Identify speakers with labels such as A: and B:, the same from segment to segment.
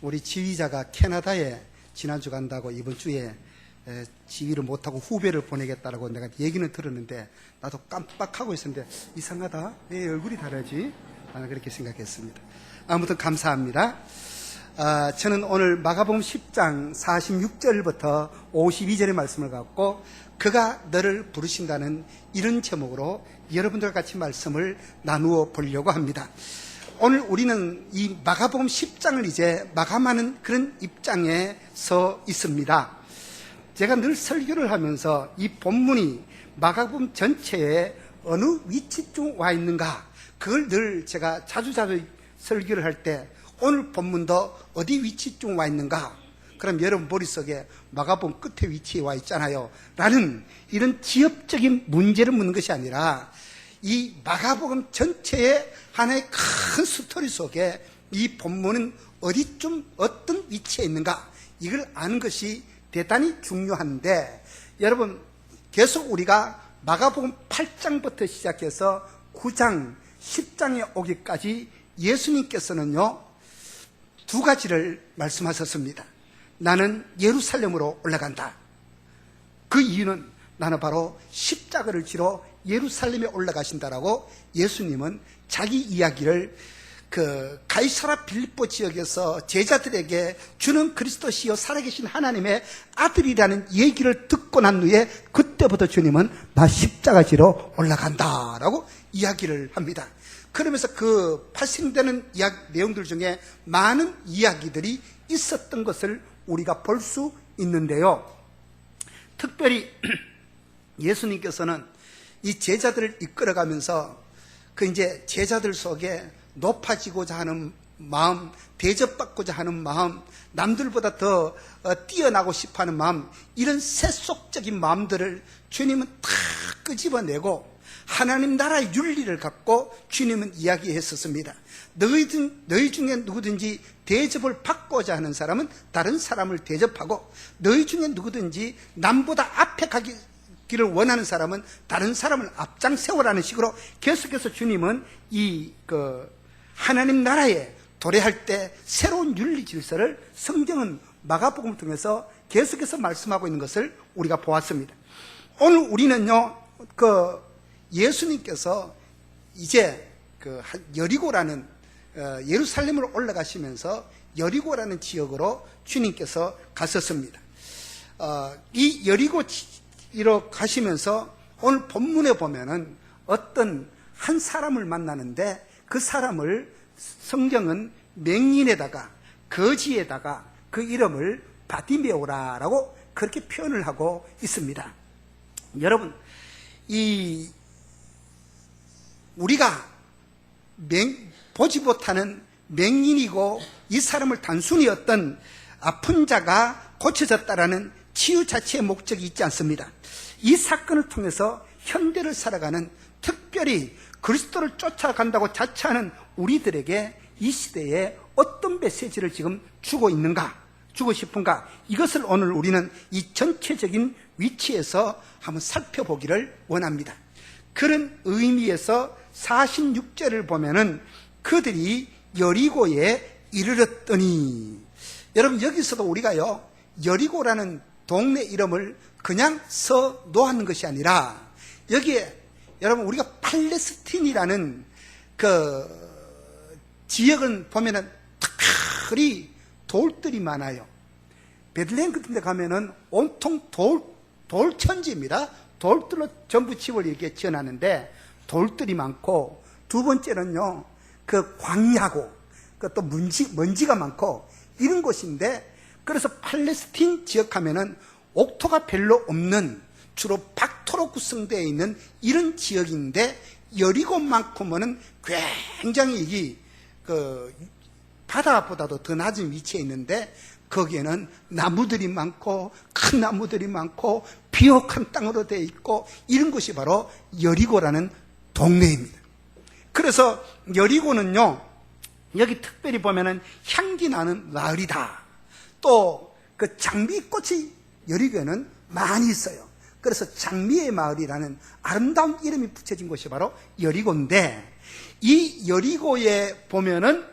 A: 우리 지휘자가 캐나다에 지난주 간다고 이번 주에 지휘를 못하고 후배를 보내겠다라고 내가 얘기는 들었는데 나도 깜빡하고 있었는데 이상하다. 왜 얼굴이 다르지? 나는 그렇게 생각했습니다. 아무튼 감사합니다. 저는 오늘 마가복음 10장 46절부터 52절의 말씀을 갖고 그가 너를 부르신다는 이런 제목으로 여러분들과 같이 말씀을 나누어 보려고 합니다. 오늘 우리는 이 마가복음 10장을 이제 마감하는 그런 입장에 서 있습니다. 제가 늘 설교를 하면서 이 본문이 마가복음 전체에 어느 위치쯤 와 있는가, 그걸 늘 제가 자주 설교를 할 때 오늘 본문도 어디 위치쯤 와 있는가, 그럼 여러분 머릿속에 마가복음 끝에 위치에 와 있잖아요 라는 이런 지엽적인 문제를 묻는 것이 아니라 이 마가복음 전체의 하나의 큰 스토리 속에 이 본문은 어디쯤 어떤 위치에 있는가, 이걸 아는 것이 대단히 중요한데, 여러분 계속 우리가 마가복음 8장부터 시작해서 9장, 10장에 오기까지 예수님께서는요 두 가지를 말씀하셨습니다. 나는 예루살렘으로 올라간다. 그 이유는 나는 바로 십자가를 지러 예루살렘에 올라가신다라고 예수님은 자기 이야기를 가이사라 빌립보 지역에서 제자들에게 주는 그리스도시요 살아계신 하나님의 아들이라는 얘기를 듣고 난 후에 그때부터 주님은 나 십자가 지러 올라간다라고 이야기를 합니다. 그러면서 그 발생되는 내용들 중에 많은 이야기들이 있었던 것을 우리가 볼 수 있는데요. 특별히 예수님께서는 이 제자들을 이끌어가면서 이제 제자들 속에 높아지고자 하는 마음, 대접받고자 하는 마음, 남들보다 더 뛰어나고 싶어하는 마음, 이런 세속적인 마음들을 주님은 다 끄집어내고 하나님 나라의 윤리를 갖고 주님은 이야기했었습니다. 너희 중에 누구든지 대접을 받고자 하는 사람은 다른 사람을 대접하고, 너희 중에 누구든지 남보다 앞에 가기를 원하는 사람은 다른 사람을 앞장 세우라는 식으로 계속해서 주님은 하나님 나라에 도래할 때 새로운 윤리 질서를 성경은 마가복음을 통해서 계속해서 말씀하고 있는 것을 우리가 보았습니다. 오늘 우리는요 예수님께서 이제 여리고라는 예루살렘으로 올라가시면서 여리고라는 지역으로 주님께서 갔었습니다. 이 여리고로 가시면서 오늘 본문에 보면은 어떤 한 사람을 만나는데, 그 사람을 성경은 맹인에다가 거지에다가 그 이름을 바디메오라라고 그렇게 표현을 하고 있습니다. 여러분, 우리가 보지 못하는 맹인이고 이 사람을 단순히 어떤 아픈 자가 고쳐졌다라는 치유 자체의 목적이 있지 않습니다. 이 사건을 통해서 현대를 살아가는, 특별히 그리스도를 쫓아간다고 자처하는 우리들에게 이 시대에 어떤 메시지를 지금 주고 싶은가, 이것을 오늘 우리는 이 전체적인 위치에서 한번 살펴보기를 원합니다. 그런 의미에서 46절을 보면은 그들이 여리고에 이르렀더니, 여러분 여기서도 우리가요 여리고라는 동네 이름을 그냥 써 놓았는 것이 아니라, 여기에 여러분 우리가 팔레스틴이라는 지역을 보면은 특별히 돌들이 많아요. 베들레헴 같은 데 가면은 온통 돌천지입니다. 돌들로 전부 집을 이렇게 지어놨는데 돌들이 많고, 두 번째는요 광야고, 또 먼지가 많고 이런 곳인데, 그래서 팔레스틴 지역 하면은 옥토가 별로 없는 주로 박토로 구성되어 있는 이런 지역인데, 여리고만큼은 굉장히 바다보다도 더 낮은 위치에 있는데, 거기에는 나무들이 많고 큰 나무들이 많고 비옥한 땅으로 되어 있고, 이런 곳이 바로 여리고라는 동네입니다. 그래서 여리고는요 여기 특별히 보면은 향기 나는 마을이다. 또 장미꽃이 여리고에는 많이 있어요. 그래서 장미의 마을이라는 아름다운 이름이 붙여진 곳이 바로 여리고인데, 이 여리고에 보면은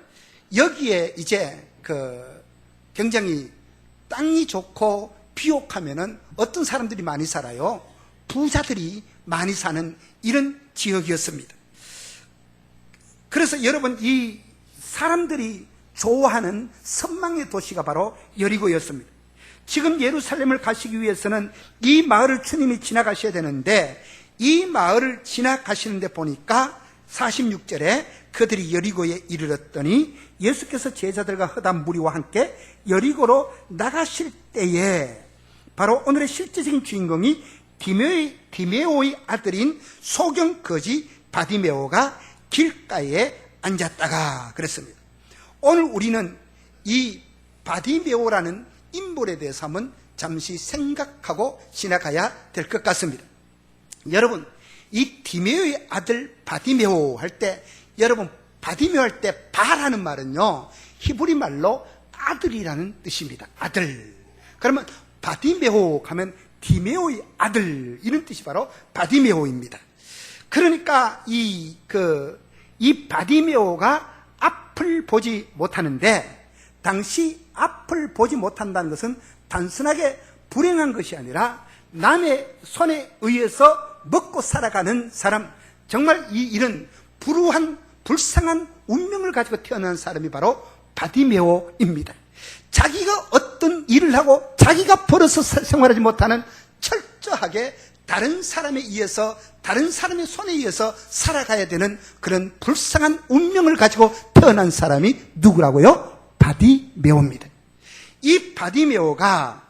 A: 여기에 이제 굉장히 땅이 좋고 비옥하면은 어떤 사람들이 많이 살아요? 부자들이 많이 사는 이런 지역이었습니다. 그래서 여러분, 이 사람들이 좋아하는 선망의 도시가 바로 여리고였습니다. 지금 예루살렘을 가시기 위해서는 이 마을을 주님이 지나가셔야 되는데, 이 마을을 지나가시는데 보니까 46절에 그들이 여리고에 이르렀더니 예수께서 제자들과 허다한 무리와 함께 여리고로 나가실 때에 바로 오늘의 실제적인 주인공이 디메오의 아들인 소경 거지 바디메오가 길가에 앉았다가 그랬습니다. 오늘 우리는 이 바디메오라는 인물에 대해서 한번 잠시 생각하고 지나가야 될 것 같습니다. 여러분, 이 디메오의 아들 바디메오 할 때, 여러분, 바디메오 할 때 바라는 말은요, 히브리 말로 아들이라는 뜻입니다. 아들. 그러면 바디메오 하면 디메오의 아들, 이런 뜻이 바로 바디메오입니다. 그러니까 이 바디메오가 앞을 보지 못하는데, 당시 앞을 보지 못한다는 것은 단순하게 불행한 것이 아니라 남의 손에 의해서 먹고 살아가는 사람, 정말 이런 불쌍한 운명을 가지고 태어난 사람이 바로 바디메오입니다. 자기가 어떤 일을 하고 자기가 벌어서 생활하지 못하는, 철저하게 다른 사람에 의해서, 다른 사람의 손에 의해서 살아가야 되는 그런 불쌍한 운명을 가지고 태어난 사람이 누구라고요? 바디메오입니다. 이 바디메오가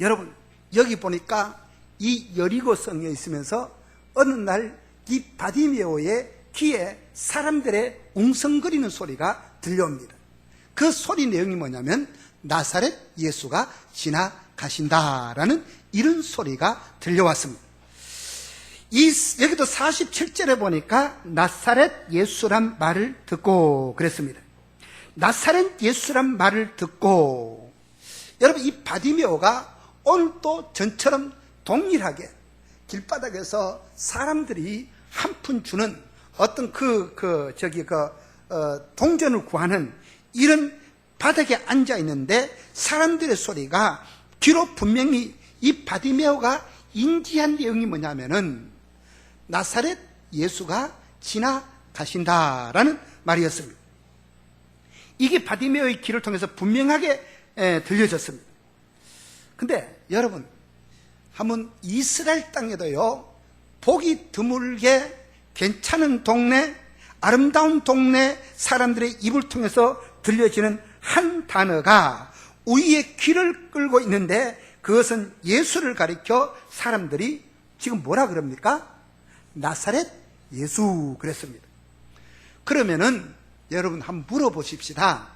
A: 여러분, 여기 보니까 이 여리고 성에 있으면서 어느 날 이 바디메오의 귀에 사람들의 웅성거리는 소리가 들려옵니다. 그 소리 내용이 뭐냐면 나사렛 예수가 지나가신다라는 이런 소리가 들려왔습니다. 여기도 47절에 보니까 나사렛 예수란 말을 듣고 그랬습니다. 나사렛 예수란 말을 듣고, 여러분, 이 바디메오가 오늘도 전처럼 동일하게 길바닥에서 사람들이 한 푼 주는 어떤 동전을 구하는 이런 바닥에 앉아 있는데, 사람들의 소리가 뒤로 분명히 이 바디메오가 인지한 내용이 뭐냐면은 나사렛 예수가 지나가신다라는 말이었습니다. 이게 바디메오의 귀를 통해서 분명하게 들려졌습니다. 근데 여러분, 한번 이스라엘 땅에도요, 보기 드물게 괜찮은 동네, 아름다운 동네 사람들의 입을 통해서 들려지는 한 단어가 우리의 귀를 끌고 있는데, 그것은 예수를 가리켜 사람들이 지금 뭐라 그럽니까? 나사렛 예수 그랬습니다. 그러면은 여러분 한번 물어보십시다.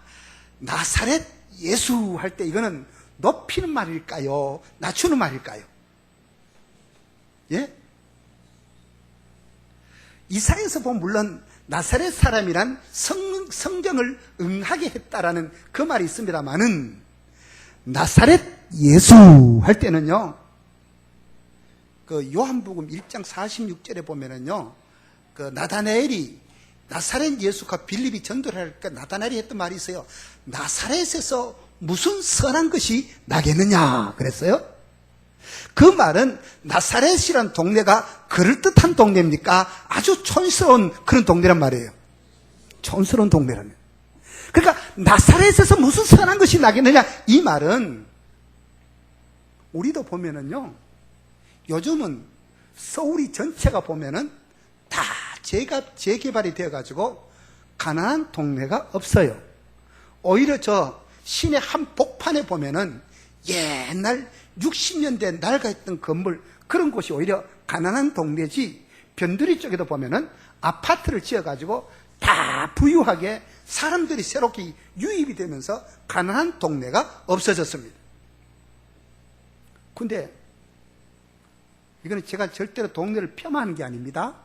A: 나사렛 예수 할 때 이거는 높이는 말일까요? 낮추는 말일까요? 예? 이사야에서 보면 물론 나사렛 사람이란 성경을 응하게 했다라는 그 말이 있습니다만은, 나사렛 예수 할 때는요, 그 요한복음 1장 46절에 보면은요, 그 나다나엘이 나사렛 예수가 빌립이 전도를 할 때 나다나엘이 했던 말이 있어요. 나사렛에서 무슨 선한 것이 나겠느냐 그랬어요. 그 말은 나사렛이란 동네가 그럴듯한 동네입니까? 아주 촌스러운 그런 동네란 말이에요. 촌스러운 동네라는. 그러니까 나사렛에서 무슨 선한 것이 나겠느냐, 이 말은 우리도 보면은요, 요즘은 서울이 전체가 보면은 다 재개발이 되어가지고 가난한 동네가 없어요. 오히려 저 시내 한복판에 보면은 옛날 60년대 낡아있던 건물, 그런 곳이 오히려 가난한 동네지, 변두리 쪽에도 보면은 아파트를 지어가지고 다 부유하게 사람들이 새롭게 유입이 되면서 가난한 동네가 없어졌습니다. 근데 이거는 제가 절대로 동네를 폄하하는 게 아닙니다.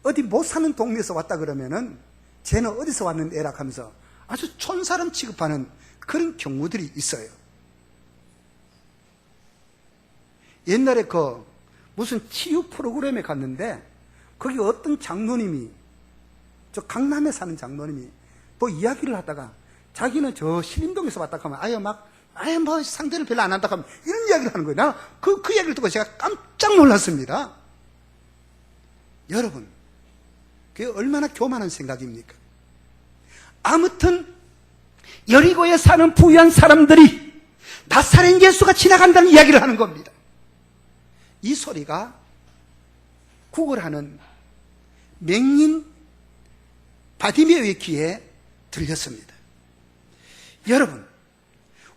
A: 어디 못 사는 동네에서 왔다 그러면은 쟤는 어디서 왔는데 에라 하면서 아주 촌사람 취급하는 그런 경우들이 있어요. 옛날에 무슨 치유 프로그램에 갔는데 거기 어떤 장로님이, 저 강남에 사는 장로님이 뭐 이야기를 하다가 자기는 저 신림동에서 왔다 하면 아예 뭐 상대를 별로 안 한다 하면 이런 이야기를 하는 거예요. 나 그 이야기를 듣고 제가 깜짝 놀랐습니다. 여러분, 그게 얼마나 교만한 생각입니까? 아무튼 여리고에 사는 부유한 사람들이 나사렛 예수가 지나간다는 이야기를 하는 겁니다. 이 소리가 구걸하는 맹인 바디메오의 귀에 들렸습니다. 여러분,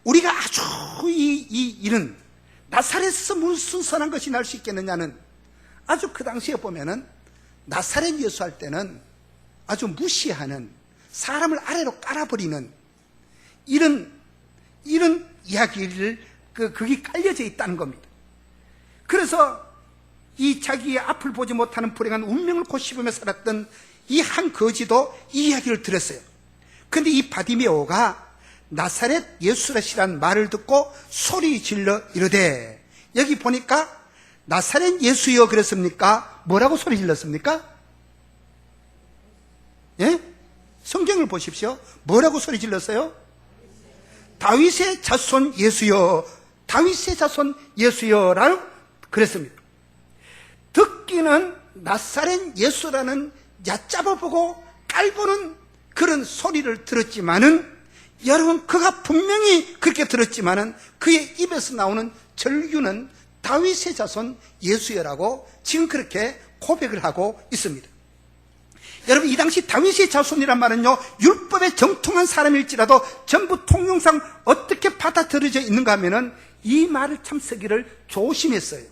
A: 우리가 아주 이 일은 나사렛에서 무슨 선한 것이 날 수 있겠느냐는, 아주 그 당시에 보면은 나사렛 예수 할 때는 아주 무시하는, 사람을 아래로 깔아버리는 이런 이야기를 그게 깔려져 있다는 겁니다. 그래서 이 자기의 앞을 보지 못하는 불행한 운명을 고씹으며 살았던 이 한 거지도 이 이야기를 들었어요. 그런데 이 바디메오가 나사렛 예수라시란 말을 듣고 소리 질러 이르되, 여기 보니까 나사렛 예수여 그랬습니까? 뭐라고 소리 질렀습니까? 예? 성경을 보십시오. 뭐라고 소리 질렀어요? 다윗의 자손 예수여, 다윗의 자손 예수여 라고 그랬습니다. 듣기는 나사렛 예수라는 얕잡아보고 깔보는 그런 소리를 들었지만은, 여러분, 그가 분명히 그렇게 들었지만은 그의 입에서 나오는 절규는 다윗의 자손 예수여라고 지금 그렇게 고백을 하고 있습니다. 여러분, 이 당시 다윗의 자손이란 말은요, 율법에 정통한 사람일지라도 전부 통용상 어떻게 받아들여져 있는가 하면은 이 말을 참 쓰기를 조심했어요.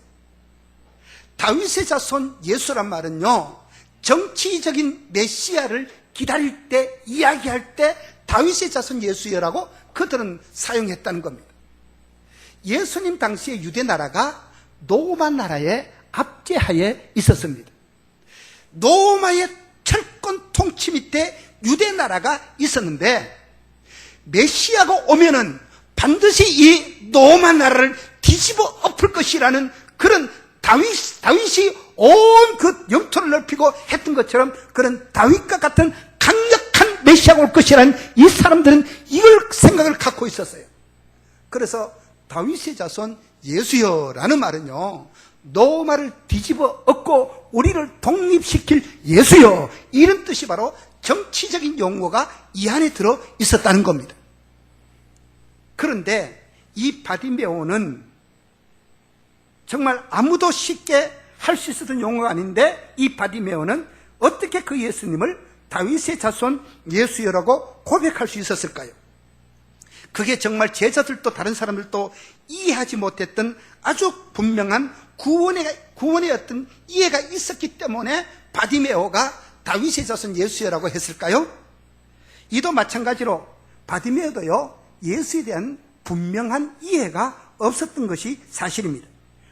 A: 다윗의 자손 예수란 말은요, 정치적인 메시아를 기다릴 때, 이야기할 때 다윗의 자손 예수여라고 그들은 사용했다는 겁니다. 예수님 당시에 유대 나라가 로마 나라의 압제하에 있었습니다. 로마의 철권 통치 밑에 유대 나라가 있었는데, 메시아가 오면은 반드시 이 로마 나라를 뒤집어 엎을 것이라는 그런 다윗이 온 그 영토를 넓히고 했던 것처럼 그런 다윗과 같은 강력한 메시아가 올 것이라는 이 사람들은 이걸 생각을 갖고 있었어요. 그래서 다윗의 자손 예수여라는 말은요, 로마를 뒤집어 엎고 우리를 독립시킬 예수여, 이런 뜻이 바로 정치적인 용어가 이 안에 들어 있었다는 겁니다. 그런데 이 바디메오는 정말 아무도 쉽게 할 수 있었던 용어가 아닌데, 이 바디메오는 어떻게 그 예수님을 다윗의 자손 예수여라고 고백할 수 있었을까요? 그게 정말 제자들도 다른 사람들도 이해하지 못했던 아주 분명한 구원의 어떤 이해가 있었기 때문에 바디메오가 다윗의 자손 예수여라고 했을까요? 이도 마찬가지로 바디메오도요, 예수에 대한 분명한 이해가 없었던 것이 사실입니다.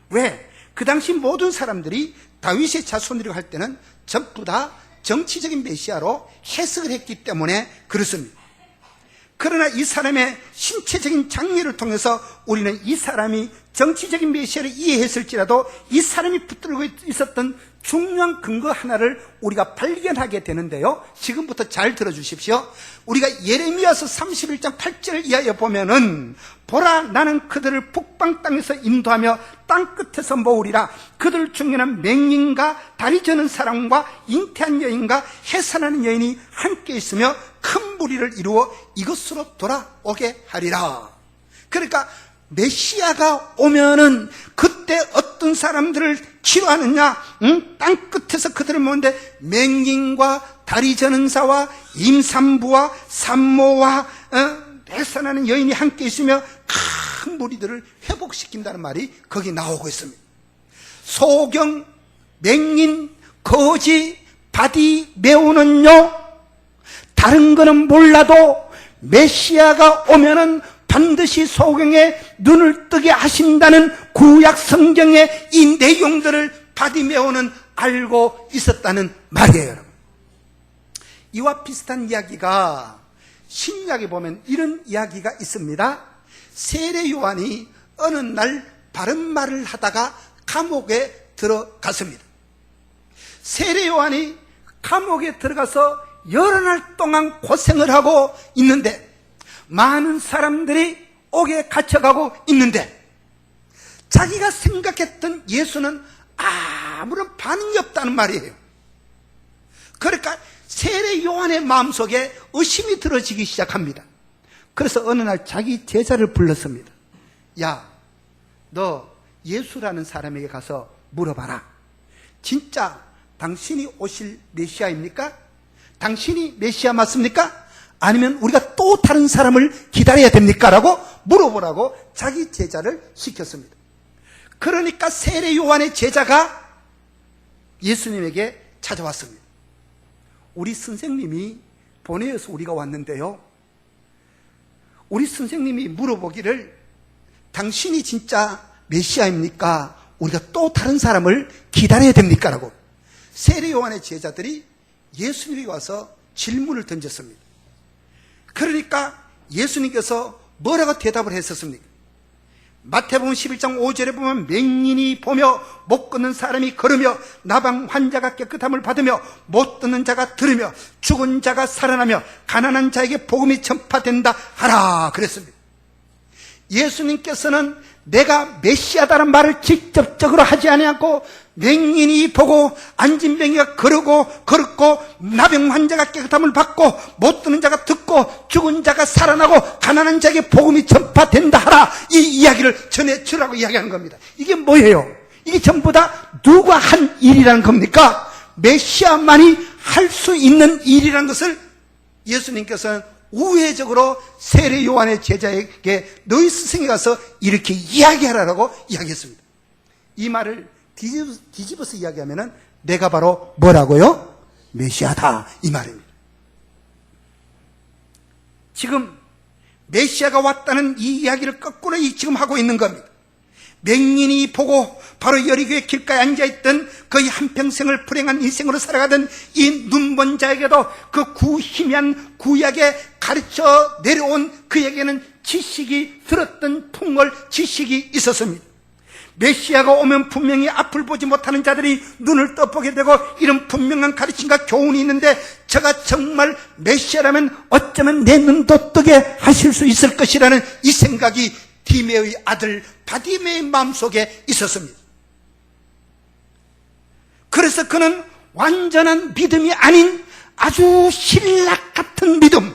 A: 왜? 그 당시 모든 사람들이 다윗의 자손이라고 할 때는 전부 다 정치적인 메시아로 해석을 했기 때문에 그렇습니다. 그러나 이 사람의 신체적인 장례를 통해서 우리는 이 사람이 정치적인 메시아를 이해했을지라도 이 사람이 붙들고 있었던 중요한 근거 하나를 우리가 발견하게 되는데요, 지금부터 잘 들어주십시오. 우리가 예레미야서 31장 8절을 이하여 보면은, 보라, 나는 그들을 북방 땅에서 인도하며 땅 끝에서 모으리라. 그들 중에는 맹인과 다리 저는 사람과 잉태한 여인과 해산하는 여인이 함께 있으며 큰 무리를 이루어 이곳으로 돌아오게 하리라. 그러니까 메시아가 오면은 그때 어떤 사람들을 치료하느냐? 땅 끝에서 그들을 모으는데 맹인과 다리 저는 자와 임산부와 산모와 해산하는 여인이 함께 있으며 큰 무리들을 회복시킨다는 말이 거기 나오고 있습니다. 소경, 맹인, 거지, 바디메오는요, 다른 거는 몰라도 메시아가 오면은 반드시 소경의 눈을 뜨게 하신다는 구약 성경의 이 내용들을 바디메오는 알고 있었다는 말이에요, 여러분. 이와 비슷한 이야기가 신약에 보면 이런 이야기가 있습니다. 세례 요한이 어느 날 바른 말을 하다가 감옥에 들어갔습니다. 세례 요한이 감옥에 들어가서 여러 날 동안 고생을 하고 있는데, 많은 사람들이 옥에 갇혀가고 있는데, 자기가 생각했던 예수는 아무런 반응이 없다는 말이에요. 그러니까 세례 요한의 마음속에 의심이 들어지기 시작합니다. 그래서 어느 날 자기 제자를 불렀습니다. 야, 너 예수라는 사람에게 가서 물어봐라. 진짜 당신이 오실 메시아입니까? 당신이 메시아 맞습니까? 아니면 우리가 또 다른 사람을 기다려야 됩니까? 라고 물어보라고 자기 제자를 시켰습니다. 그러니까 세례 요한의 제자가 예수님에게 찾아왔습니다. 우리 선생님이 보내어서 우리가 왔는데요, 우리 선생님이 물어보기를 당신이 진짜 메시아입니까? 우리가 또 다른 사람을 기다려야 됩니까? 라고 세례 요한의 제자들이 예수님이 와서 질문을 던졌습니다. 그러니까 예수님께서 뭐라고 대답을 했었습니까? 마태복음 11장 5절에 보면 맹인이 보며 못 걷는 사람이 걸으며 나방 환자가 깨끗함을 받으며 못 듣는 자가 들으며 죽은 자가 살아나며 가난한 자에게 복음이 전파된다 하라 그랬습니다. 예수님께서는 내가 메시아다라는 말을 직접적으로 하지 아니하고 맹인이 보고 앉은 맹이가 걸었고 나병 환자가 깨끗함을 받고 못 듣는 자가 듣고 죽은 자가 살아나고 가난한 자에게 복음이 전파된다 하라, 이 이야기를 전해주라고 이야기하는 겁니다. 이게 뭐예요? 이게 전부 다 누가 한 일이라는 겁니까? 메시아만이 할 수 있는 일이라는 것을 예수님께서는 우회적으로 세례 요한의 제자에게 너희 스승에 가서 이렇게 이야기하라고 이야기했습니다. 이 말을 뒤집어서 이야기하면은 내가 바로 뭐라고요? 메시아다, 이 말입니다. 지금 메시아가 왔다는 이 이야기를 거꾸로 지금 하고 있는 겁니다. 맹인이 보고 바로 여리고의 길가에 앉아있던 거의 한평생을 불행한 인생으로 살아가던 이 눈먼 자에게도 그 희미한 구약에 가르쳐 내려온 그에게는 지식이, 들었던 풍월 지식이 있었습니다. 메시아가 오면 분명히 앞을 보지 못하는 자들이 눈을 떠보게 되고 이런 분명한 가르침과 교훈이 있는데, 저가 정말 메시아라면 어쩌면 내 눈도 뜨게 하실 수 있을 것이라는 이 생각이 디메의 아들 바디메의 마음속에 있었습니다. 그래서 그는 완전한 믿음이 아닌 아주 신락 같은 믿음,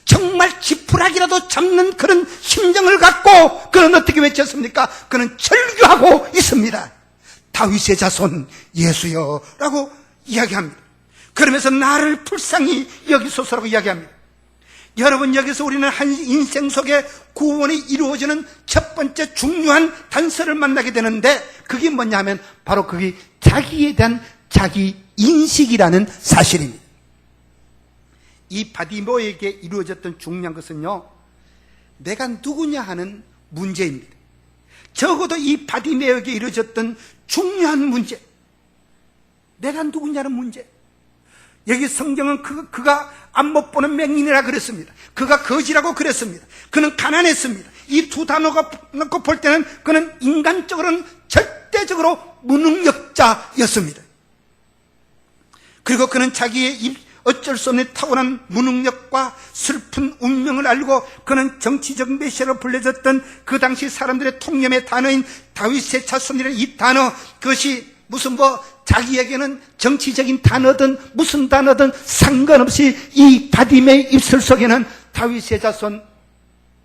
A: 정말 지푸라기라도 잡는 그런 심정을 갖고 그는 어떻게 외쳤습니까? 그는 절규하고 있습니다. 다윗의 자손 예수여 라고 이야기합니다. 그러면서 나를 불쌍히 여기소서라고 이야기합니다. 여러분, 여기서 우리는 한 인생 속에 구원이 이루어지는 첫 번째 중요한 단서를 만나게 되는데, 그게 뭐냐 하면 바로 그게 자기에 대한 자기 인식이라는 사실입니다. 이 바디메오에게 이루어졌던 중요한 것은요, 내가 누구냐 하는 문제입니다. 적어도 이 바디메오에게 이루어졌던 중요한 문제, 내가 누구냐는 문제. 여기 성경은 그가 앞 못 보는 맹인이라 그랬습니다. 그가 거지라고 그랬습니다. 그는 가난했습니다. 이 두 단어가 놓고 볼 때는 그는 인간적으로는 절대적으로 무능력자였습니다. 그리고 그는 자기의 어쩔 수 없는 타고난 무능력과 슬픈 운명을 알고 그는 정치적 메시아로 불려졌던 그 당시 사람들의 통념의 단어인 다윗의 자손이라는 이 단어, 그것이 무슨 자기에게는 정치적인 단어든 무슨 단어든 상관없이 이 바디메의 입술 속에는 다윗의 자손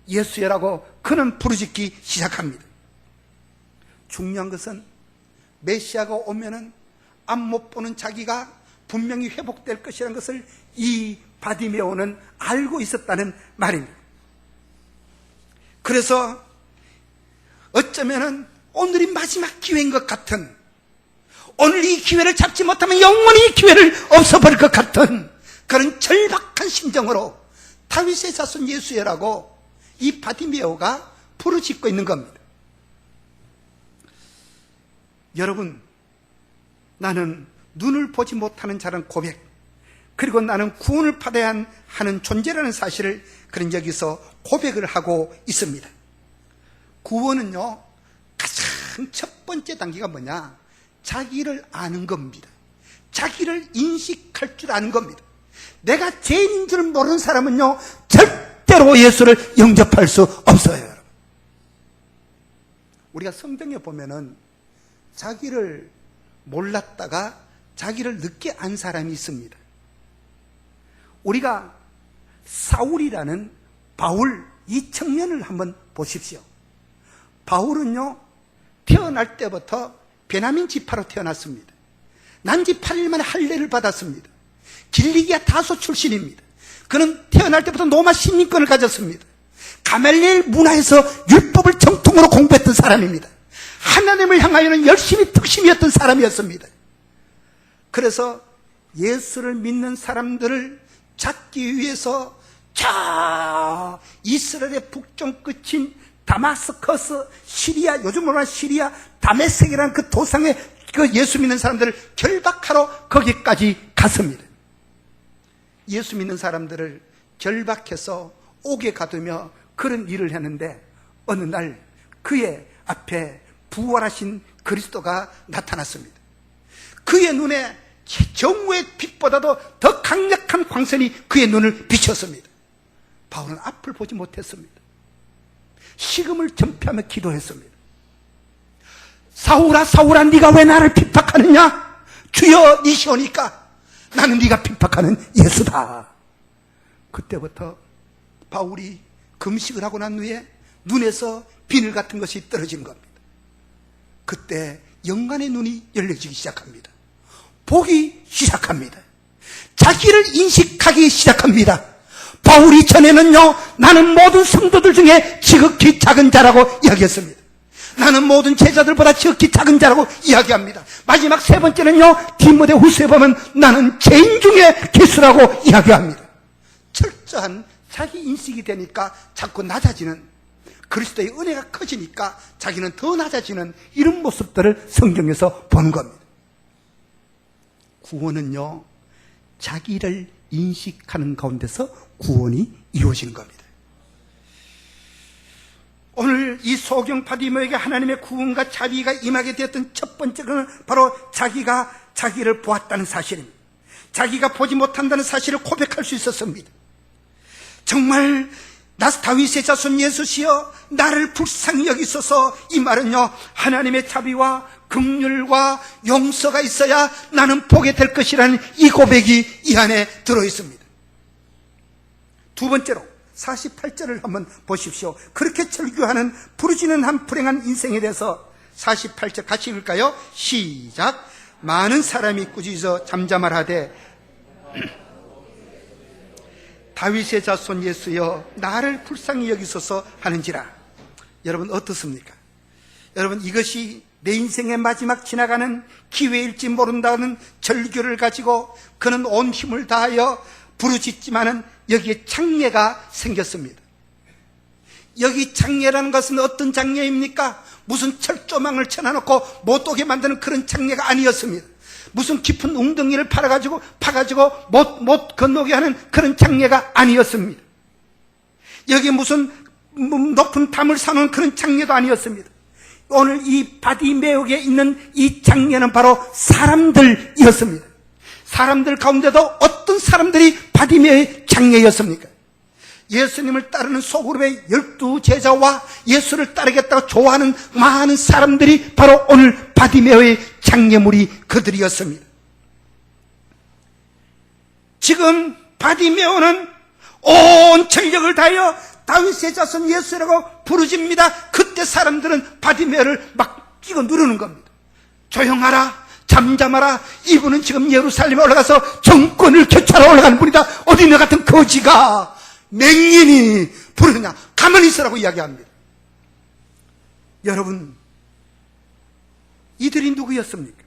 A: 예수여라고 그는 부르짖기 시작합니다. 중요한 것은 메시아가 오면은 앞 못 보는 자기가 분명히 회복될 것이라는 것을 이 바디메오는 알고 있었다는 말입니다. 그래서 어쩌면은 오늘이 마지막 기회인 것 같은, 오늘 이 기회를 잡지 못하면 영원히 이 기회를 없어버릴 것 같은 그런 절박한 심정으로 다윗의 자손 예수여라고 이 바디메오가 부르짖고 있는 겁니다. 여러분, 나는 눈을 보지 못하는 자라는 고백, 그리고 나는 구원을 받아야 하는 존재라는 사실을 그런 여기서 고백을 하고 있습니다. 구원은요, 가장 첫 번째 단계가 뭐냐? 자기를 아는 겁니다. 자기를 인식할 줄 아는 겁니다. 내가 죄인인 줄 모르는 사람은요, 절대로 예수를 영접할 수 없어요. 우리가 성경에 보면은 자기를 몰랐다가 자기를 늦게 안 사람이 있습니다. 우리가 사울이라는 바울 이 청년을 한번 보십시오. 바울은요, 태어날 때부터 베냐민 지파로 태어났습니다. 난지 8일 만에 할례를 받았습니다. 길리기아 다소 출신입니다. 그는 태어날 때부터 로마 시민권을 가졌습니다. 가말리엘 문화에서 율법을 정통으로 공부했던 사람입니다. 하나님을 향하여는 열심히 특심이었던 사람이었습니다. 그래서 예수를 믿는 사람들을 찾기 위해서 저 이스라엘의 북쪽 끝인 다마스커스, 시리아, 요즘으로 말하는 시리아 다메섹이라는 그 도상에 그 예수 믿는 사람들을 결박하러 거기까지 갔습니다. 예수 믿는 사람들을 결박해서 옥에 가두며 그런 일을 했는데 어느 날 그의 앞에 부활하신 그리스도가 나타났습니다. 그의 눈에 정오의 빛보다도 더 강력한 광선이 그의 눈을 비췄습니다. 바울은 앞을 보지 못했습니다. 식음을 전폐하며 기도했습니다. 사울아 사울아 네가 왜 나를 핍박하느냐? 주여 이시오니까 나는 네가 핍박하는 예수다. 그때부터 바울이 금식을 하고 난 후에 눈에서 비늘 같은 것이 떨어진 겁니다. 그때 영간의 눈이 열려지기 시작합니다. 보기 시작합니다. 자기를 인식하기 시작합니다. 바울이 전에는요, 나는 모든 성도들 중에 지극히 작은 자라고 이야기했습니다. 나는 모든 제자들보다 지극히 작은 자라고 이야기합니다. 마지막 세 번째는요, 디모데후서에 보면 나는 죄인 중에 개수라고 이야기합니다. 철저한 자기 인식이 되니까 자꾸 낮아지는, 그리스도의 은혜가 커지니까 자기는 더 낮아지는 이런 모습들을 성경에서 보는 겁니다. 구원은요, 자기를 인식하는 가운데서 구원이 이루어지는 겁니다. 오늘 이 소경 바디모에게 하나님의 구원과 자비가 임하게 되었던 첫 번째는 바로 자기가 자기를 보았다는 사실입니다. 자기가 보지 못한다는 사실을 고백할 수 있었습니다. 정말 다윗의 자손 예수시여 나를 불쌍히 여기소서, 이 말은요, 하나님의 자비와 긍휼과 용서가 있어야 나는 보게 될 것이라는 이 고백이 이 안에 들어있습니다. 두 번째로 48절을 한번 보십시오. 그렇게 절규하는 부르짖는 한 불행한 인생에 대해서 48절 같이 읽을까요? 시작. 많은 사람이 꾸짖어 잠잠하되 다윗의 자손 예수여 나를 불쌍히 여기소서 하는지라. 여러분 어떻습니까? 여러분 이것이 내 인생의 마지막 지나가는 기회일지 모른다는 절규를 가지고 그는 온 힘을 다하여 부르짖지만은 여기에 장애가 생겼습니다. 여기 장애라는 것은 어떤 장애입니까? 무슨 철조망을 쳐놔놓고 못 오게 만드는 그런 장애가 아니었습니다. 무슨 깊은 웅덩이를 파가지고 못 건너게 하는 그런 장애가 아니었습니다. 여기 무슨 높은 담을 사놓은 그런 장애도 아니었습니다. 오늘 이 바디메옥에 있는 이 장애는 바로 사람들이었습니다. 사람들 가운데도 어떤 사람들이 바디메오의 장애였습니까? 예수님을 따르는 소그룹의 12제자와 예수를 따르겠다고 좋아하는 많은 사람들이 바로 오늘 바디메오의 장애물이 그들이었습니다. 지금 바디메오는 온 전력을 다하여 다윗의 자손 예수라고 부르짖습니다. 그때 사람들은 바디메오를 막 끼고 누르는 겁니다. 조용하라, 잠잠하라. 이분은 지금 예루살렘에 올라가서 정권을 되찾아 올라가는 분이다. 어디 너 같은 거지가 맹인이 부르느냐, 가만히 있으라고 이야기합니다. 여러분, 이들이 누구였습니까?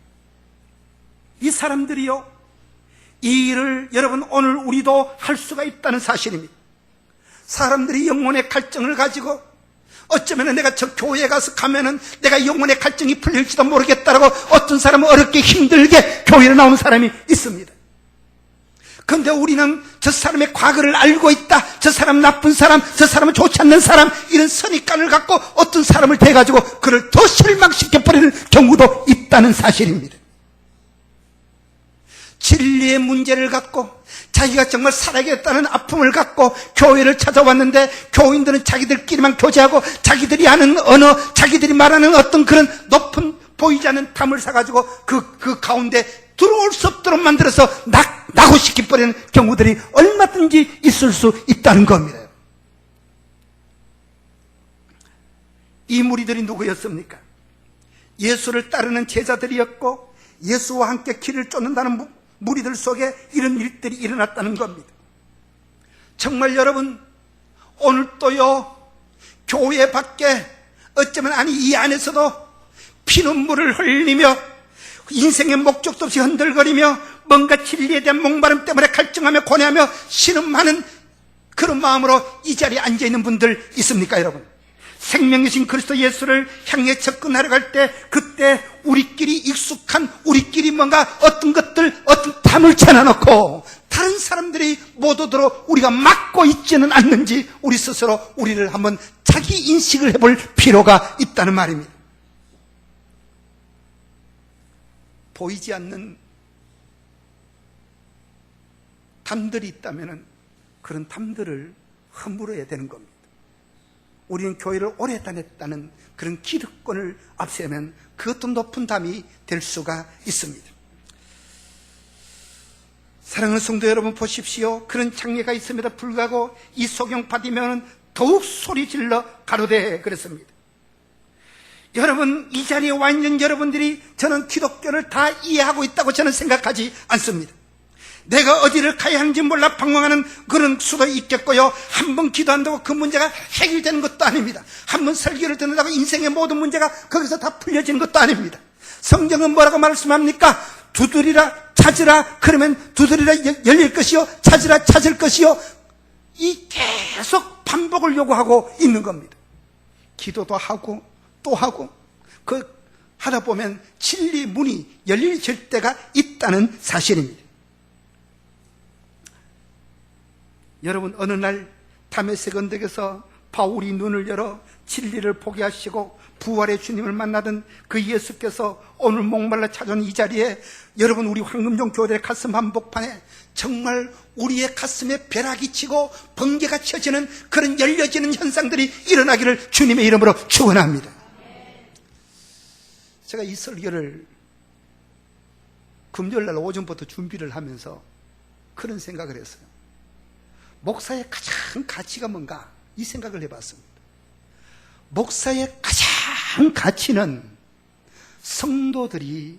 A: 이 사람들이요, 이 일을 여러분 오늘 우리도 할 수가 있다는 사실입니다. 사람들이 영혼의 갈증을 가지고 어쩌면 내가 저 교회에 가면은 내가 영혼의 갈증이 풀릴지도 모르겠다라고 어떤 사람은 어렵게 힘들게 교회에 나오는 사람이 있습니다. 그런데 우리는 저 사람의 과거를 알고 있다, 저 사람 나쁜 사람, 저 사람은 좋지 않는 사람, 이런 선입관을 갖고 어떤 사람을 대가지고 그를 더 실망시켜버리는 경우도 있다는 사실입니다. 진리의 문제를 갖고 자기가 정말 살아야겠다는 아픔을 갖고 교회를 찾아왔는데, 교인들은 자기들끼리만 교제하고 자기들이 아는 언어, 자기들이 말하는 어떤 그런 높은 보이지 않는 담을 사가지고 그 가운데 들어올 수 없도록 만들어서 나고 시켜버리는 경우들이 얼마든지 있을 수 있다는 겁니다. 이 무리들이 누구였습니까? 예수를 따르는 제자들이었고, 예수와 함께 길을 쫓는다는 무리들 속에 이런 일들이 일어났다는 겁니다. 정말 여러분, 오늘도요, 교회 밖에 어쩌면 아니 이 안에서도 피눈물을 흘리며 인생의 목적도 없이 흔들거리며 뭔가 진리에 대한 목마름 때문에 갈증하며 고뇌하며 신음하는 그런 마음으로 이 자리에 앉아있는 분들 있습니까, 여러분? 생명이신 그리스도 예수를 향해 접근하러 갈 때, 그때 우리끼리 익숙한, 우리끼리 뭔가 어떤 것들, 어떤 담을 쳐놔놓고 다른 사람들이 못 오도록 우리가 막고 있지는 않는지 우리 스스로 우리를 한번 자기 인식을 해볼 필요가 있다는 말입니다. 보이지 않는 담들이 있다면 그런 담들을 허물어야 되는 겁니다. 우리는 교회를 오래 다녔다는 그런 기득권을 앞세우면 그것도 높은 담이 될 수가 있습니다. 사랑하는 성도 여러분, 보십시오. 그런 장례가 있음에도 불구하고 이 소경 받으면 더욱 소리 질러 가로되 그랬습니다. 여러분, 이 자리에 와 있는 여러분들이 저는 기독교를 다 이해하고 있다고 저는 생각하지 않습니다. 내가 어디를 가야 하는지 몰라 방황하는 그런 수도 있겠고요, 한 번 기도한다고 그 문제가 해결되는 것도 아닙니다. 한 번 설교를 듣는다고 인생의 모든 문제가 거기서 다 풀려지는 것도 아닙니다. 성경은 뭐라고 말씀합니까? 두드리라 찾으라, 그러면 두드리라 열릴 것이요, 찾으라 찾을 것이요, 이 계속 반복을 요구하고 있는 겁니다. 기도도 하고 또 하고 하다 보면 진리 문이 열릴 때가 있다는 사실입니다. 여러분, 어느 날 다메섹 언덕에서 바울이 눈을 열어 진리를 보게 하시고 부활의 주님을 만나던 그 예수께서 오늘 목말라 찾아온 이 자리에 여러분, 우리 황금종 교회의 가슴 한복판에 정말 우리의 가슴에 벼락이 치고 번개가 쳐지는 그런 열려지는 현상들이 일어나기를 주님의 이름으로 축원합니다. 제가 이 설교를 금요일날 오전부터 준비를 하면서 그런 생각을 했어요. 목사의 가장 가치가 뭔가, 이 생각을 해봤습니다. 목사의 가장 가치는 성도들이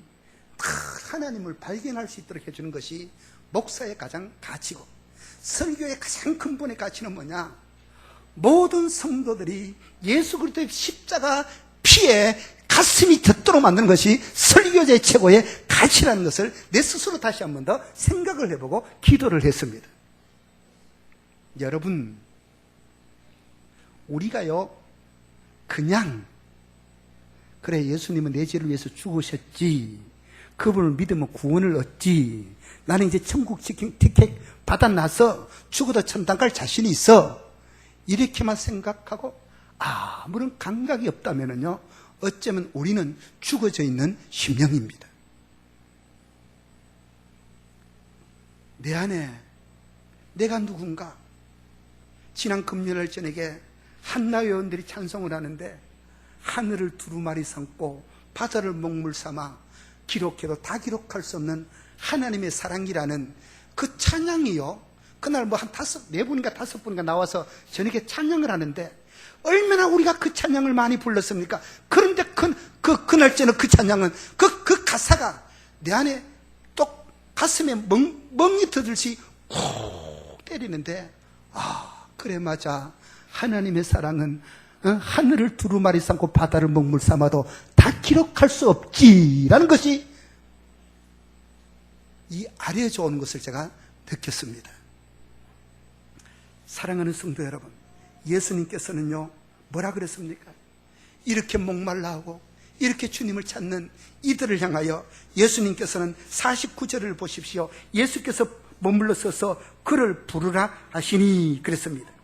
A: 하나님을 발견할 수 있도록 해주는 것이 목사의 가장 가치고, 설교의 가장 근본의 가치는 뭐냐? 모든 성도들이 예수 그리스도의 십자가 피에 가슴이 젖도록 만드는 것이 설교자의 최고의 가치라는 것을 내 스스로 다시 한 번 더 생각을 해보고 기도를 했습니다. 여러분, 우리가요, 그냥 그래, 예수님은 내 죄를 위해서 죽으셨지, 그분을 믿으면 구원을 얻지, 나는 이제 천국 티켓 받아놔서 죽어도 천당 갈 자신이 있어, 이렇게만 생각하고 아무런 감각이 없다면요, 어쩌면 우리는 죽어져 있는 심령입니다. 내 안에 내가 누군가. 지난 금요일 저녁에 한나 회원들이 찬송을 하는데, 하늘을 두루마리 삼고 바다를 먹물 삼아 기록해도 다 기록할 수 없는 하나님의 사랑이라는 그 찬양이요, 그날 뭐 한 4분인가 5분인가 나와서 저녁에 찬양을 하는데 얼마나 우리가 그 찬양을 많이 불렀습니까? 그런데 그날째는 그 찬양은 그 가사가 내 안에 또 가슴에 멍이 터들듯이 콕 때리는데, 그래, 맞아. 하나님의 사랑은 하늘을 두루마리 삼고 바다를 먹물 삼아도 다 기록할 수 없지라는 것이 이 아래에서 오는 것을 제가 느꼈습니다. 사랑하는 성도 여러분, 예수님께서는요, 뭐라 그랬습니까? 이렇게 목말라 하고 이렇게 주님을 찾는 이들을 향하여 예수님께서는 49절을 보십시오. 예수께서 머물러 서서 그를 부르라 하시니 그랬습니다.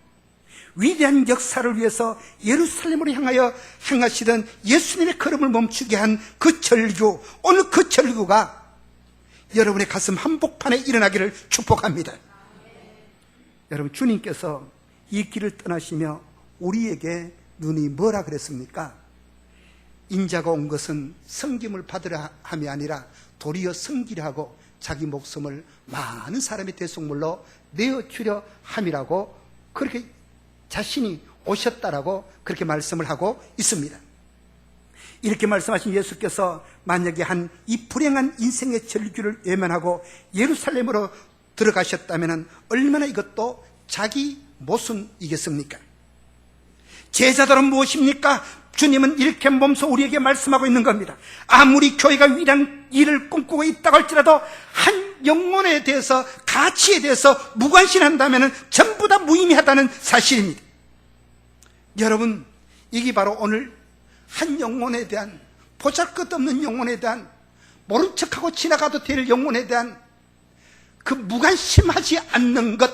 A: 위대한 역사를 위해서 예루살렘으로 향하여 행하시던 예수님의 걸음을 멈추게 한 그 절규, 오늘 그 절규가 여러분의 가슴 한복판에 일어나기를 축복합니다. 여러분, 주님께서 이 길을 떠나시며 우리에게 눈이 뭐라 그랬습니까? 인자가 온 것은 섬김을 받으려 함이 아니라 도리어 섬기려 하고 자기 목숨을 많은 사람의 대속물로 내어주려 함이라고, 그렇게 자신이 오셨다라고 그렇게 말씀을 하고 있습니다. 이렇게 말씀하신 예수께서 만약에 이 불행한 인생의 절규를 외면하고 예루살렘으로 들어가셨다면 얼마나 이것도 자기 모순이겠습니까? 제자들은 무엇입니까? 주님은 이렇게 몸소 우리에게 말씀하고 있는 겁니다. 아무리 교회가 위대한 일을 꿈꾸고 있다고 할지라도 한 영혼에 대해서, 가치에 대해서 무관심한다면 전부 다 무의미하다는 사실입니다. 여러분, 이게 바로 오늘 한 영혼에 대한, 보잘것없는 영혼에 대한, 모른 척하고 지나가도 될 영혼에 대한 그 무관심하지 않는 것,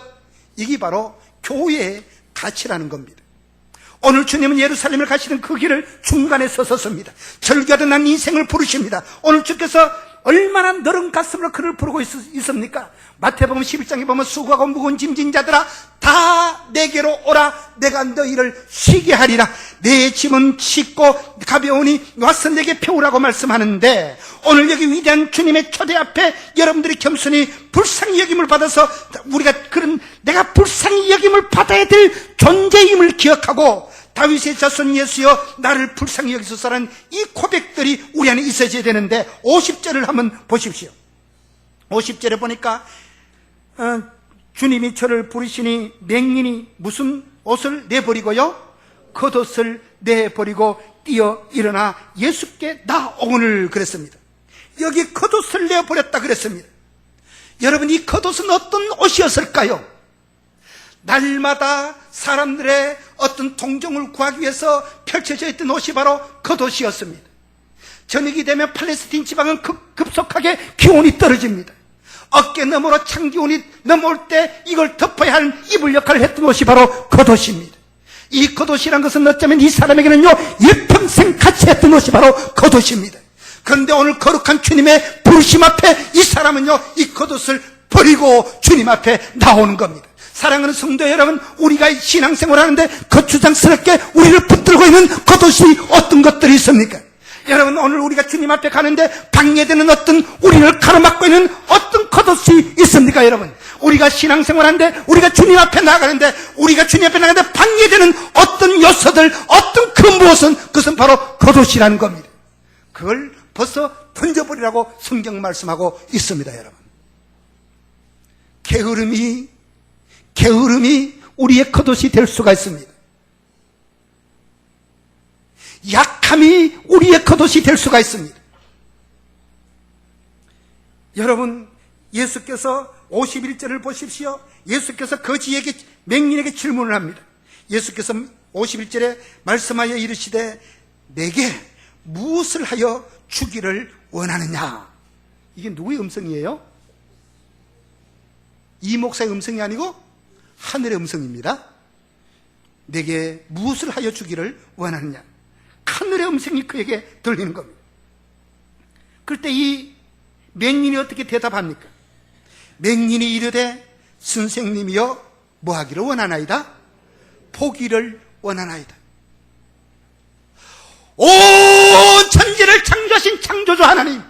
A: 이게 바로 교회의 가치라는 겁니다. 오늘 주님은 예루살렘을 가시는 그 길을 중간에 서섰습니다. 절규하던 난 인생을 부르십니다. 오늘 주께서 얼마나 너른 가슴으로 그를 부르고 있습니까? 마태복음 11장에 보면 수고하고 무거운 짐진 자들아 다 내게로 오라, 내가 너희를 쉬게 하리라. 내 짐은 쉽고 가벼우니 와서 내게 배우라고 말씀하는데, 오늘 여기 위대한 주님의 초대 앞에 여러분들이 겸손히 불쌍히 여김을 받아서, 우리가 그런 내가 불쌍히 여김을 받아야 될 존재임을 기억하고 다윗의 자손 예수여 나를 불쌍히 여기소서라는 이 고백들이 우리 안에 있어져야 되는데, 50절을 한번 보십시오. 50절에 보니까 주님이 저를 부르시니 맹인이 무슨 옷을 내버리고요? 겉옷을 내버리고 뛰어 일어나 예수께 나오거늘 그랬습니다. 여기 겉옷을 내버렸다 그랬습니다. 여러분, 이 겉옷은 어떤 옷이었을까요? 날마다 사람들의 어떤 동정을 구하기 위해서 펼쳐져 있던 옷이 바로 겉옷이었습니다. 저녁이 되면 팔레스틴 지방은 급속하게 기온이 떨어집니다. 어깨 너머로 찬 기온이 넘어올 때 이걸 덮어야 할 이불 역할을 했던 옷이 바로 겉옷입니다. 이 겉옷이란 것은 어쩌면 이 사람에게는요, 일평생 같이 했던 옷이 바로 겉옷입니다. 그런데 오늘 거룩한 주님의 부르심 앞에 이 사람은요, 이 겉옷을 버리고 주님 앞에 나오는 겁니다. 사랑하는 성도 여러분, 우리가 신앙생활을 하는데 거추장스럽게 우리를 붙들고 있는 겉옷이 어떤 것들이 있습니까? 여러분, 오늘 우리가 주님 앞에 가는데 방해되는 어떤, 우리를 가로막고 있는 어떤 겉옷이 있습니까? 여러분, 우리가 신앙생활하는데, 우리가 주님 앞에 나가는데, 우리가 주님 앞에 나가는데 방해되는 어떤 요소들, 어떤 그 무엇은, 그것은 바로 겉옷이라는 겁니다. 그걸 벌써 던져버리라고 성경 말씀하고 있습니다. 여러분, 게으름이 우리의 겉옷이 될 수가 있습니다. 약함이 우리의 겉옷이 될 수가 있습니다. 여러분, 예수께서 51절을 보십시오. 예수께서 거지에게, 맹인에게 질문을 합니다. 예수께서 51절에 말씀하여 이르시되 내게 무엇을 하여 주기를 원하느냐. 이게 누구의 음성이에요? 이 목사의 음성이 아니고 하늘의 음성입니다. 내게 무엇을 하여 주기를 원하느냐. 하늘의 음성이 그에게 들리는 겁니다. 그럴 때 이 맹인이 어떻게 대답합니까? 맹인이 이르되 선생님이여 뭐 하기를 원하나이다? 보기를 원하나이다. 온 천지를 창조하신 창조주 하나님,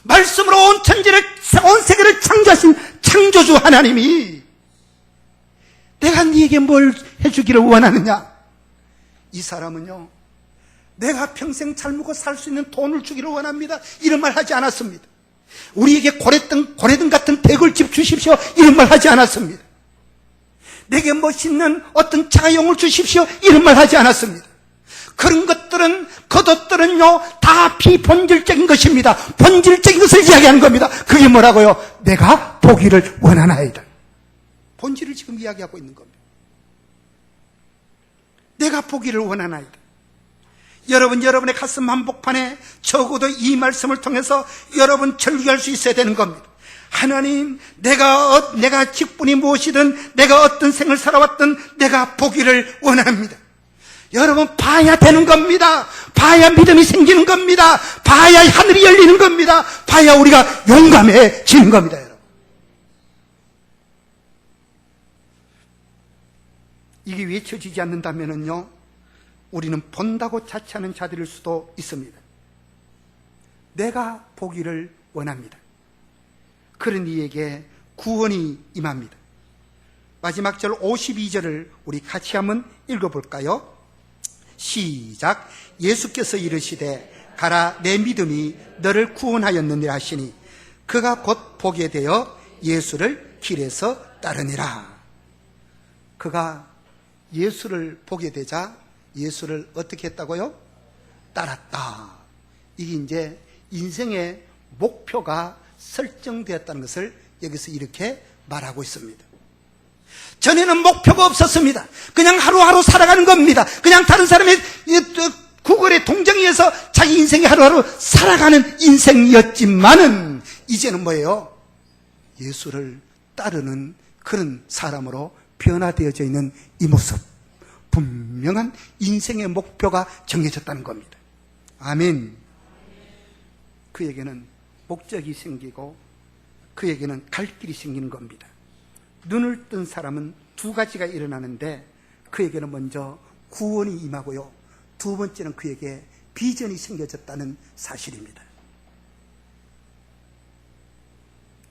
A: 말씀으로 온 천지를, 온 세계를 창조하신 창조주 하나님이 내가 네게 뭘 해주기를 원하느냐? 이 사람은요, 내가 평생 잘 먹고 살 수 있는 돈을 주기를 원합니다, 이런 말 하지 않았습니다. 우리에게 고래등 같은 대걸집 주십시오, 이런 말 하지 않았습니다. 내게 멋있는 어떤 자가용을 주십시오, 이런 말 하지 않았습니다. 그런 것들은, 겉옷들은요, 다 비본질적인 것입니다. 본질적인 것을 이야기하는 겁니다. 그게 뭐라고요? 내가 보기를 원하나이다. 본질을 지금 이야기하고 있는 겁니다. 내가 보기를 원하나이다. 여러분, 여러분의 가슴 한복판에 적어도 이 말씀을 통해서 여러분 절규할 수 있어야 되는 겁니다. 하나님, 내가 직분이 무엇이든, 내가 어떤 생을 살아왔든 내가 보기를 원합니다. 여러분, 봐야 되는 겁니다. 봐야 믿음이 생기는 겁니다. 봐야 하늘이 열리는 겁니다. 봐야 우리가 용감해지는 겁니다. 여러분, 이게 외쳐지지 않는다면요, 우리는 본다고 자처하는 자들일 수도 있습니다. 내가 보기를 원합니다. 그런 이에게 구원이 임합니다. 마지막 절 52절을 우리 같이 한번 읽어볼까요? 시작. 예수께서 이르시되 가라, 내 믿음이 너를 구원하였느니라 하시니 그가 곧 보게 되어 예수를 길에서 따르니라. 그가 예수를 보게 되자 예수를 어떻게 했다고요? 따랐다. 이게 이제 인생의 목표가 설정되었다는 것을 여기서 이렇게 말하고 있습니다. 전에는 목표가 없었습니다. 그냥 하루하루 살아가는 겁니다. 그냥 다른 사람의 구걸에 동정해서 자기 인생이 하루하루 살아가는 인생이었지만은 이제는 뭐예요? 예수를 따르는 그런 사람으로 변화되어져 있는 이 모습, 분명한 인생의 목표가 정해졌다는 겁니다. 아멘. 그에게는 목적이 생기고 그에게는 갈 길이 생기는 겁니다. 눈을 뜬 사람은 두 가지가 일어나는데 그에게는 먼저 구원이 임하고요, 두 번째는 그에게 비전이 생겨졌다는 사실입니다.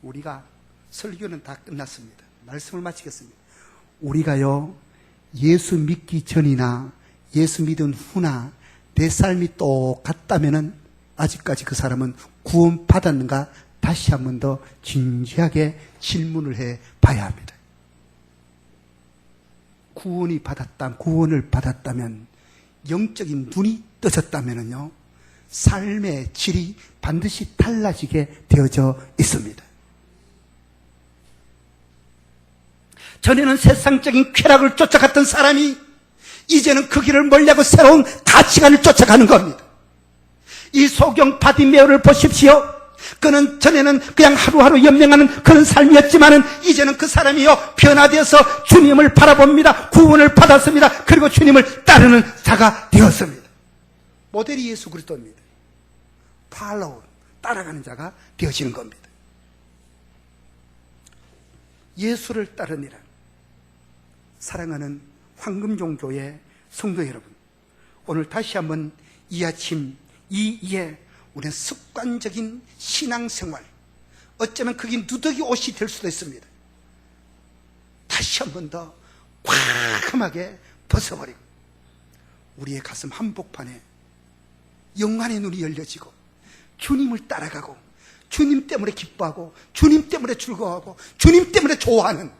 A: 우리가 설교는 다 끝났습니다. 말씀을 마치겠습니다. 우리가요, 예수 믿기 전이나 예수 믿은 후나 내 삶이 똑같다면은 아직까지 그 사람은 구원 받았는가 다시 한 번 더 진지하게 질문을 해 봐야 합니다. 구원을 받았다면, 영적인 눈이 떠졌다면요, 삶의 질이 반드시 달라지게 되어져 있습니다. 전에는 세상적인 쾌락을 쫓아갔던 사람이 이제는 그 길을 멀리하고 새로운 가치관을 쫓아가는 겁니다. 이 소경 바디메오를 보십시오. 그는 전에는 그냥 하루하루 연명하는 그런 삶이었지만은 이제는 그 사람이요, 변화되어서 주님을 바라봅니다. 구원을 받았습니다. 그리고 주님을 따르는 자가 되었습니다. 모델이 예수 그리스도입니다. 따라가는 자가 되어지는 겁니다. 예수를 따르니라. 사랑하는 황금종교의 성도 여러분, 오늘 다시 한번 이 아침 이에 우리는 습관적인 신앙생활, 어쩌면 그게 누더기 옷이 될 수도 있습니다. 다시 한 번 더 과감하게 벗어버리고 우리의 가슴 한복판에 영안의 눈이 열려지고 주님을 따라가고 주님 때문에 기뻐하고 주님 때문에 즐거워하고 주님 때문에 좋아하는,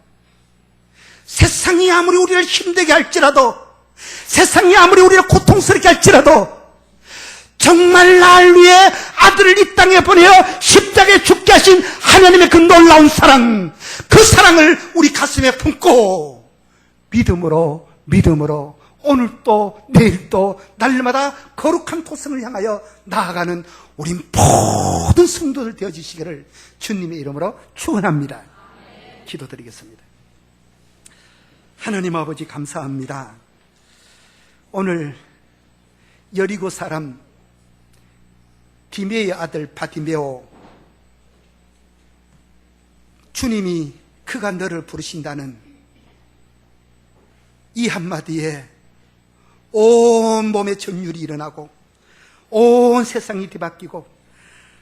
A: 세상이 아무리 우리를 힘들게 할지라도, 세상이 아무리 우리를 고통스럽게 할지라도 정말 날 위해 아들을 이 땅에 보내어 십자가에 죽게 하신 하나님의 그 놀라운 사랑, 그 사랑을 우리 가슴에 품고 믿음으로 오늘도 내일도 날마다 거룩한 도성을 향하여 나아가는 우리 모든 성도들 되어주시기를 주님의 이름으로 축원합니다. 기도드리겠습니다. 하나님 아버지, 감사합니다. 오늘 여리고 사람 디메의 아들 바디메오, 주님이 그가 너를 부르신다는 이 한마디에 온 몸에 전율이 일어나고 온 세상이 뒤바뀌고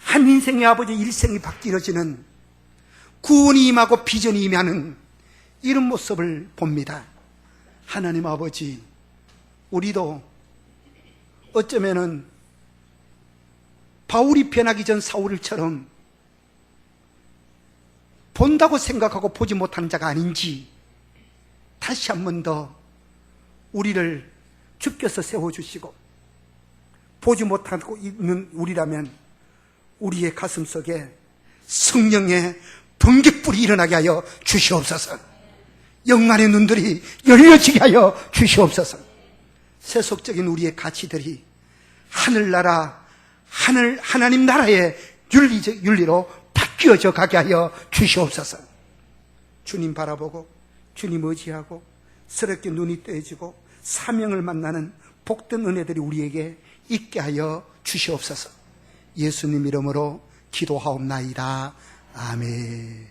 A: 한 인생의 아버지 일생이 바뀌어지는, 구원이 임하고 비전이 임하는 이런 모습을 봅니다. 하나님 아버지, 우리도 어쩌면은 바울이 변하기 전 사울처럼 본다고 생각하고 보지 못한 자가 아닌지 다시 한 번 더 우리를 주께서 세워주시고, 보지 못하고 있는 우리라면 우리의 가슴 속에 성령의 번개불이 일어나게 하여 주시옵소서. 영안의 눈들이 열려지게 하여 주시옵소서. 세속적인 우리의 가치들이 하늘나라, 하나님 나라의 윤리로 바뀌어져 가게 하여 주시옵소서. 주님 바라보고 주님 의지하고 스럽게 눈이 뜨여지고 사명을 만나는 복된 은혜들이 우리에게 있게 하여 주시옵소서. 예수님 이름으로 기도하옵나이다. 아멘.